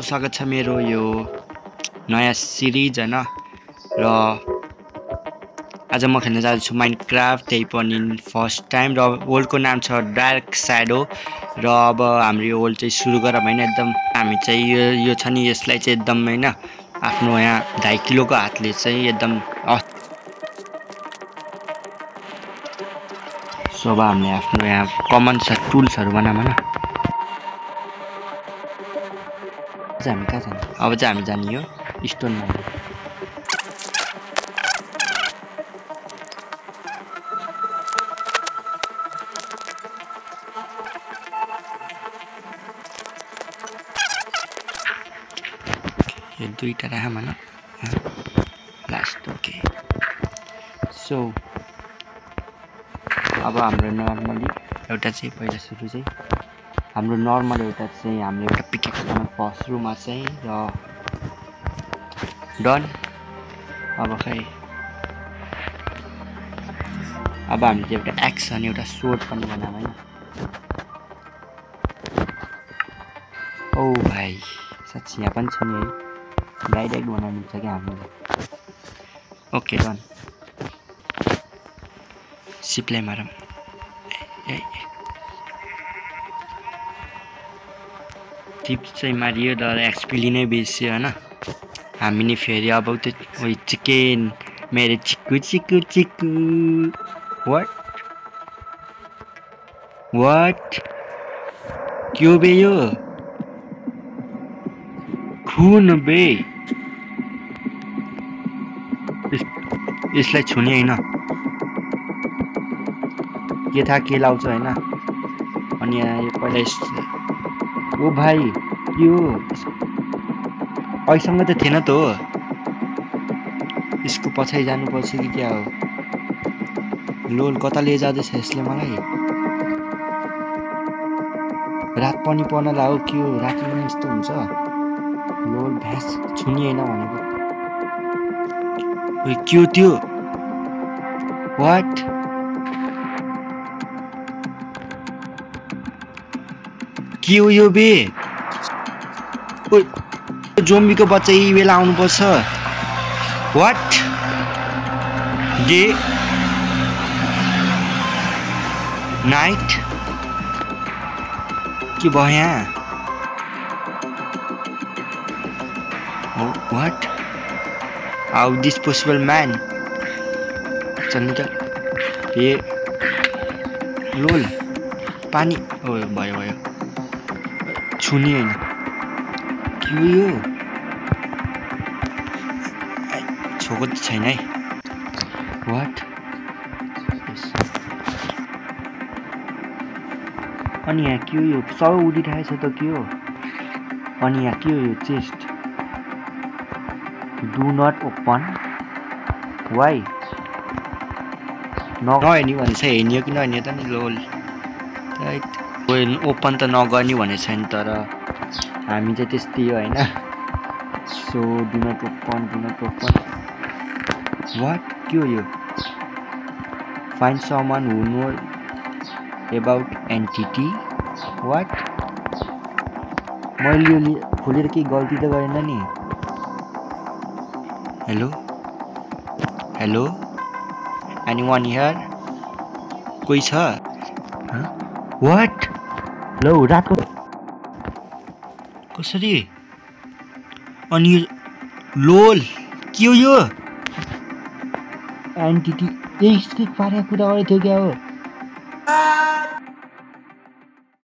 स्वागत छ मेरो यो नयाँ सिरिज हैन र आज म खेल्न जाँदैछु माइनक्राफ्ट त्यही पनि फर्स्ट टाइम र वर्ल्डको नाम छ डार्क स्याडो र अब हाम्रो यो वर्ल्ड चाहिँ सुरु गरौँ हैन एकदम हामी चाहिँ यो छ नि यसलाई चाहिँ एकदम हैन आफ्नो यहाँ 2.5 किलोको हातले चाहिँ एकदम सो अब हामीले आफ्नो यहाँ कमन टुल्सहरु बनाऊँ हैन हामी कहाँ जाने अब चाहिँ हामी जाने यो स्टोनमा यो दुईटा राखौँ हैन लास्ट ओके सो अब हाम्रो नर्मली एउटा चाहिँ पहिला सुरु चाहिँ हाम्रो नर्मल एउटा चाहिँ हामीले एउटा पिकेक्स बनाउँ फर्स्ट रुममा चाहिँ र डन अब खै अब हामीले चाहिँ एउटा एक्स अनि एउटा सोर्ड पनि बनाऊँ हैन ओ भाइ साच्चै यहाँ पनि छ नि है डाइरेक्ट बनाउनु छ के हामीले ओके डन सिप्लाई मारौँ टिप्स चाहिँ मारियो तर एक्सपी लिनै बिर्स्यो हैन हामी नि फेरि अब त्यो चिकन मेरो चिक्कु चिक्कु चिक्कु व्हाट क्यों बे यो खुन बे यसलाई छुने हैन के थाहा के लाउँछ हैन अनि यहाँ यो पहिला ओ भाइ यो अहिसँग त थिएन त हो यसको पछाडि जानुपर्छ कि क्या हो लोल कता लिएर जाँदैछ यसले मलाई रात पनि पर्न लाग्यो के हो राति पनि यस्तो हुन्छ लोल भ्यास छुनी हैन भनेको ओइ के हो त्यो व्हाट के हो यो बे ओइ जोम्बीको बच्चा यही बेला आउनुपर्छ व्हाट डे नाइट के भयो यहाँ what how this possible man चल्नु त ए लोल पानी ओ भयो भयो छुनी हैन के हो यो छोको त छैन है व्हाट अनि यहाँ के हो यो सब उडिरहेछ त के हो अनि यहाँ के हो यो चेस्ट डु नट ओपन वाइ नहेर्ने भने चाहिँ हेर्ने कि नहेर्ने त नि लोल ओपन त नगर्ने भनेको छैन तर हामी चाहिँ त्यस्तै हो हैन so do not open what के हो यो find someone who know about entity what मैले यो खोलेर केही गल्ती त गरेन नि हेलो हेलो एनीवन हियर कोही छ व्हाट लौ रातको कसरी अनि लोल के हो यो एन्टिटी यही स्क्रिप्ट पारेको कुरा गरेको थियो क्या हो